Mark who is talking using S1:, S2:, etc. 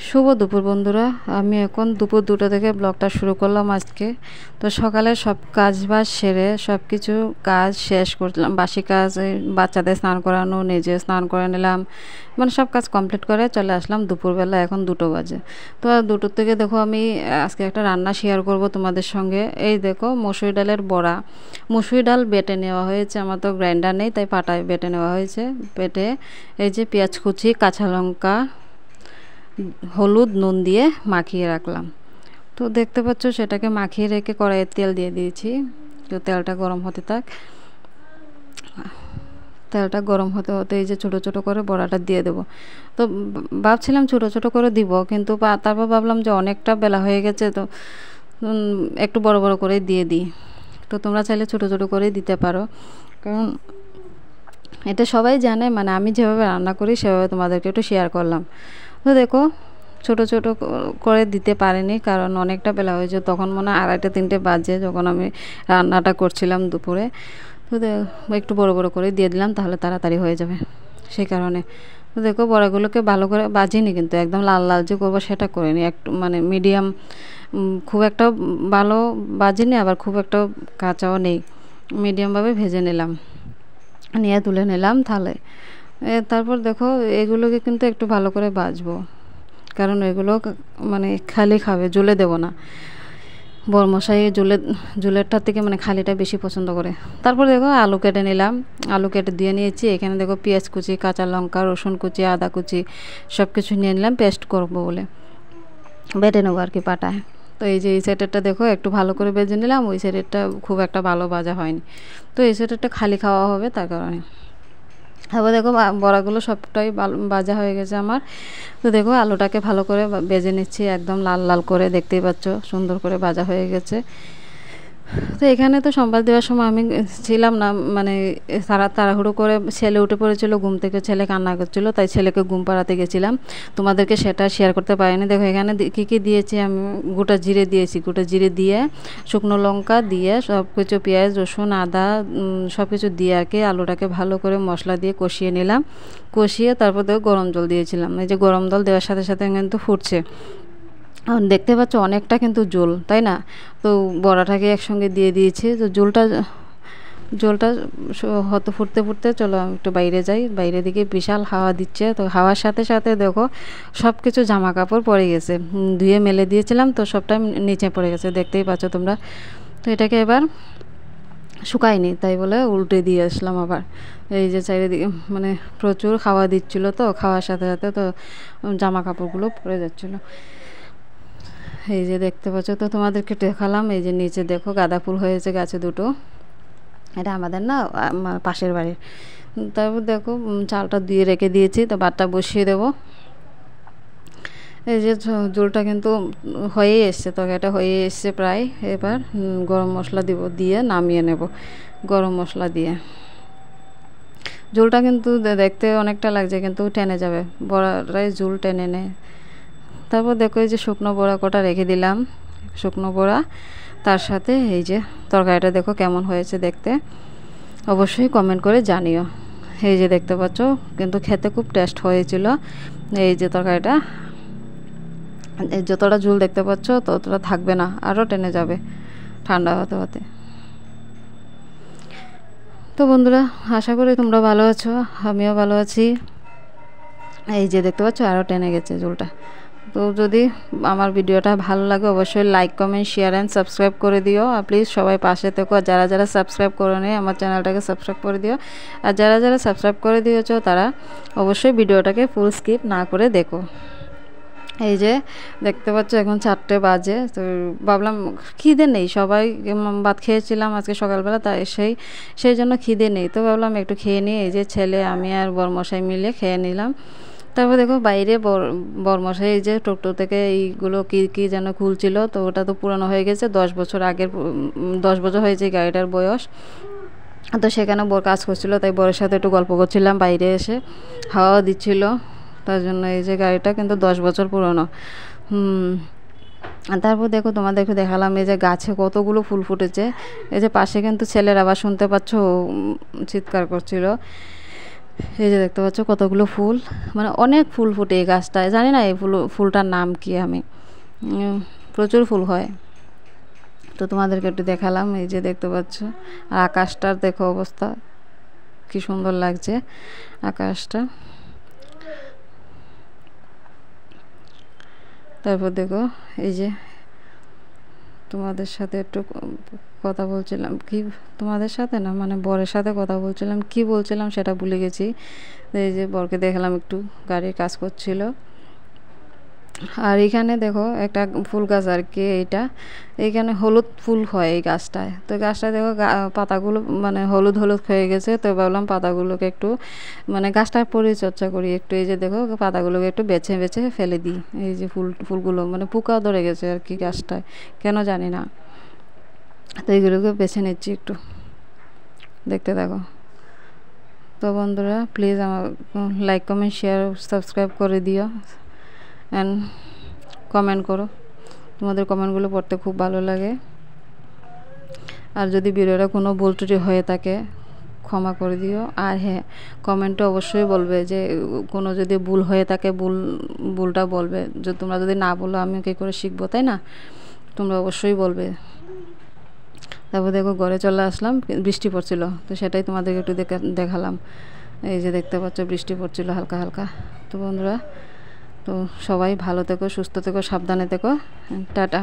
S1: শুভ দুপুর বন্ধুরা, আমি এখন দুপুর 2টা থেকে ব্লগটা শুরু করলাম আজকে। তো সকালে সব কাজ বাজ সেরে সব কিছু কাজ শেষ করলাম, বাসি কাজ, বাচ্চাদের স্নান করানো, নিজে স্নান করে নিলাম, মানে সব কাজ কমপ্লিট করে চলে আসলাম দুপুরবেলা। এখন 2টো বাজে। তো 2টোর থেকে দেখো আমি আজকে একটা রান্না শেয়ার করব তোমাদের সঙ্গে। এই দেখো মসুরি ডালের বড়া। মসুরি ডাল বেটে নেওয়া হয়েছে, আমার তো গ্রাইন্ডার নেই তাই পাটায় বেটে নেওয়া হয়েছে। বেটে এই যে পেঁয়াজ কুচি, কাঁচা লঙ্কা, হলুদ, নুন দিয়ে মাখিয়ে রাখলাম। তো দেখতে পাচ্ছ সেটাকে মাখিয়ে রেখে কড়াইয়ে তেল দিয়ে দিয়েছি। তো তেলটা গরম হতে থাক। তেলটা গরম হতে হতে এই যে ছোটো ছোটো করে বড়াটা দিয়ে দেবো। তো ভাবছিলাম ছোটো ছোটো করে দিব, কিন্তু তারপর ভাবলাম যে অনেকটা বেলা হয়ে গেছে, তো একটু বড় বড় করে দিয়ে দিই। তো তোমরা চাইলে ছোটো ছোটো করেই দিতে পারো, কারণ এটা সবাই জানে, মানে আমি যেভাবে রান্না করি সেভাবে তোমাদেরকে একটু শেয়ার করলাম। তো দেখো ছোটো ছোটো করে দিতে পারিনি, কারণ অনেকটা বেলা হয়েছে, তখন মনে হয় 2:30-3টে বাজে যখন আমি রান্নাটা করছিলাম দুপুরে। তো একটু বড় বড় করে দিয়ে দিলাম, তাহলে তাড়াতাড়ি হয়ে যাবে সেই কারণে। তো দেখো বড়াগুলোকে ভালো করে ভাজিনি, কিন্তু একদম লাল লাল যে করবো সেটা করিনি, একটু মানে মিডিয়াম, খুব একটা ভালো ভাজিনি আবার খুব একটা কাঁচাও নেই, মিডিয়ামভাবে ভেজে নিলাম, নিয়ে তুলে নিলাম থালে। তারপর দেখো এগুলোকে কিন্তু একটু ভালো করে ভাজবো, কারণ এগুলো মানে খালি খাবে, জ্বলে দেবো না। বরমশাই জুলেরটার থেকে মানে খালিটা বেশি পছন্দ করে। তারপর দেখো আলু কেটে নিলাম, আলু কেটে দিয়ে নিয়েছি। এখানে দেখো পেঁয়াজ কুচি, কাঁচা লঙ্কা, রসুন কুচি, আদা কুচি সব কিছু নিয়ে নিলাম পেস্ট করবো বলে, বেটে নেবো আর কি পাটায়। তো এই যে এই সাইডেরটা দেখো একটু ভালো করে ভেজে নিলাম, ওই সাইডেরটা খুব একটা ভালো ভাজা হয়নি, তো এই সাইডেরটা খালি খাওয়া হবে তার কারণে। তারপর দেখো বড়াগুলো সবটাই ভাজা হয়ে গেছে আমার। তো দেখো আলুটাকে ভালো করে ভেজে নিচ্ছি, একদম লাল লাল করে, দেখতেই পাচ্ছ সুন্দর করে ভাজা হয়ে গেছে। তো এখানে তো সংবাদ দেওয়ার সময় আমি ছিলাম না, মানে তাড়াহুড়ো করে ছেলে উঠে পড়েছিল ঘুম থেকে, ছেলে কান্না করছিলো তাই ছেলেকে ঘুম পাড়াতে গেছিলাম, তোমাদেরকে সেটা শেয়ার করতে পারিনি। দেখো এখানে কী কী দিয়েছি আমি, গোটা জিরে দিয়েছি, গোটা জিরে দিয়ে শুকনো লঙ্কা দিয়ে সব কিছু পেঁয়াজ, রসুন, আদা সব কিছু দিয়ে আর কি আলুটাকে ভালো করে মশলা দিয়ে কষিয়ে নিলাম। কষিয়ে তারপর দেখো গরম জল দিয়েছিলাম, এই যে গরম জল দেওয়ার সাথে সাথে কিন্তু ফুটছে, দেখতে পাচ্ছ অনেকটা কিন্তু ঝোল, তাই না? তো বড়াটাকে একসঙ্গে দিয়ে দিয়েছি। তো ঝোলটা হয়তো ফুটতে ফুটতে চলো আমি একটু বাইরে যাই, বাইরে দিকে বিশাল হাওয়া দিচ্ছে। তো হাওয়ার সাথে সাথে দেখো সব কিছু জামা কাপড় পরে গেছে, ধুয়ে মেলে দিয়েছিলাম তো সবটাই নিচে পড়ে গেছে, দেখতেই পাচ্ছ তোমরা। তো এটাকে এবার শুকায়নি, তাই বলে উল্টে দিয়ে আসলাম আবার। এই যে চারিদিকে মানে প্রচুর হাওয়া দিচ্ছিলো, তো খাওয়ার সাথে সাথে তো জামা কাপড়গুলো পরে যাচ্ছিলো। এই যে দেখতে পাচ্ছ, তো তোমাদেরকে দেখালাম। এই যে নিচে দেখো গাঁদা ফুল হয়েছে গাছে দুটো, এটা আমাদের না পাশের বাড়ির। তারপর দেখো চালটা দিয়ে রেখে দিয়েছি, তো ভাতটা বসিয়ে দেবো। এই যে ঝোলটা কিন্তু হয়েই এসছে, তরকারিটা হয়ে এসছে প্রায়। এবার গরম মশলা দিয়ে নামিয়ে নেব, গরম মশলা দিয়ে। ঝোলটা কিন্তু দেখতে অনেকটা লাগছে, কিন্তু টেনে যাবে, বড়াটাই ঝোল টেনে নেয়। তারপর দেখো এই যে শুকনো বড়া কটা রেখে দিলাম, শুকনো বড়া, তার সাথে এই যে তরকারিটা দেখো কেমন হয়েছে দেখতে, অবশ্যই কমেন্ট করে জানিও। এই যে দেখতে পাচ্ছ কিন্তু খেতে খুব টেস্ট হয়েছিল। এই যে তরকারিটা যতটা ঝোল দেখতে পাচ্ছ ততটা থাকবে না, আরও টেনে যাবে ঠান্ডা হতে হতে। তো বন্ধুরা আশা করি তোমরা ভালো আছো, আমিও ভালো আছি। এই যে দেখতে পাচ্ছ আরও টেনে গেছে ঝোলটা। তো যদি আমার ভিডিওটা ভালো লাগে অবশ্যই like, comment, share and subscribe করে দিও। আর প্লিজ সবাই পাশে থেকো, আর যারা যারা সাবস্ক্রাইব করে নেই আমার চ্যানেলটাকে সাবস্ক্রাইব করে দিও। আর যারা যারা সাবস্ক্রাইব করে দিয়েছো তারা অবশ্যই ভিডিওটাকে ফুল স্কিপ না করে দেখো। এই যে দেখতে পাচ্ছ এখন 4টে বাজে, তো ভাবলাম খিদে নেই, সবাই ভাত খেয়েছিলাম আজকে সকালবেলা, তাই সেই জন্য খিদে নেই, তো ভাবলাম একটু খেয়ে নিই। এই যে ছেলে, আমি আর বরমশাই মিলে খেয়ে নিলাম। তারপর দেখো বাইরে বরমশাই এই যে টোটো থেকে এইগুলো কি যেন খুলছিল, তো ওটা তো পুরনো হয়ে গেছে, 10 বছর আগের, 10 বছর হয়েছে গাড়িটার বয়স। তো সেখানে বর কাজ করছিল, তাই বরের সাথে একটু গল্প করছিলাম বাইরে এসে, হাওয়া দিচ্ছিল, তার জন্য এই যে গাড়িটা কিন্তু 10 বছর পুরনো। তারপর দেখো তোমাদেরকে দেখালাম এই যে গাছে কতগুলো ফুল ফুটেছে। এই যে পাশে কিন্তু ছেলের আবার শুনতে পাচ্ছ চিৎকার করছিল। এই যে দেখতে পাচ্ছ কতগুলো ফুল, মানে অনেক ফুল ফুটে এই গাছটায়, জানি না এই ফুলটার নাম কি আমি, প্রচুর ফুল হয়। তো তোমাদেরকে একটু দেখালাম। এই যে দেখতে পাচ্ছ, আর আকাশটার দেখো অবস্থা, কি সুন্দর লাগছে আকাশটা। তারপর দেখো এই যে তোমাদের সাথে একটু কথা বলছিলাম, কি তোমাদের সাথে না, মানে বরের সাথে কথা বলছিলাম, কি বলছিলাম সেটা ভুলে গেছি। এই যে বরকে দেখলাম একটু গাড়ির কাজ করছিল। আর এখানে দেখো একটা ফুল গাছ আর কি, এইটা এইখানে হলুদ ফুল হয় এই গাছটায়। তো গাছটায় দেখো পাতাগুলো মানে হলুদ হলুদ হয়ে গেছে। তো ভাবলাম পাতাগুলোকে একটু মানে গাছটার পরিচর্যা করি একটু। এই যে দেখো পাতাগুলোকে একটু বেছে বেছে ফেলে দিই। এই যে ফুলগুলো মানে পোকা ধরে গেছে আর কি গাছটায়, কেন জানি না। তো এইগুলোকে বেছে নিচ্ছি একটু, দেখতে থাকো। তো বন্ধুরা প্লিজ আমার লাইক কমেন্ট শেয়ার সাবস্ক্রাইব করে দিও অ্যান্ড কমেন্ট করো, তোমাদের কমেন্টগুলো পড়তে খুব ভালো লাগে। আর যদি ভিডিওটা কোনো ভুল ত্রুটি হয়ে থাকে ক্ষমা করে দিও। আর হ্যাঁ, কমেন্টে অবশ্যই বলবে যে কোনো যদি ভুল হয়ে থাকে ভুলটা বলবে। যে তোমরা যদি না বলো আমি কী করে শিখবো, তাই না? তোমরা অবশ্যই বলবে। তারপর দেখো ঘরে চলে আসলাম, বৃষ্টি পড়ছিল, তো সেটাই তোমাদেরকে একটু দেখালাম। এই যে দেখতে পাচ্ছ বৃষ্টি পড়ছিল হালকা হালকা। তো বন্ধুরা, তো সবাই ভালো থেকো, সুস্থ থেকো, সাবধানে থেকো। টাটা।